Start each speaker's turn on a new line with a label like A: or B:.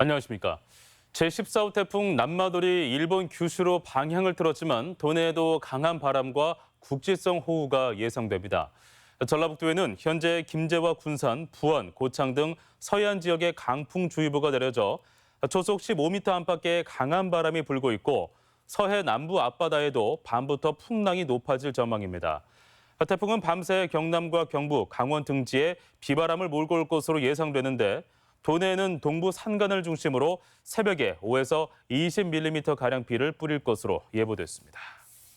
A: 안녕하십니까. 제14호 태풍 남마돌이 일본 규슈로 방향을 틀었지만 도내에도 강한 바람과 국지성 호우가 예상됩니다. 전라북도에는 현재 김제와 군산, 부안, 고창 등 서해안 지역에 강풍주의보가 내려져 초속 15m 안팎의 강한 바람이 불고 있고 서해 남부 앞바다에도 밤부터 풍랑이 높아질 전망입니다. 태풍은 밤새 경남과 경북, 강원 등지에 비바람을 몰고 올 것으로 예상되는데 도내에는 동부 산간을 중심으로 새벽에 5에서 20mm 가량 비를 뿌릴 것으로 예보됐습니다.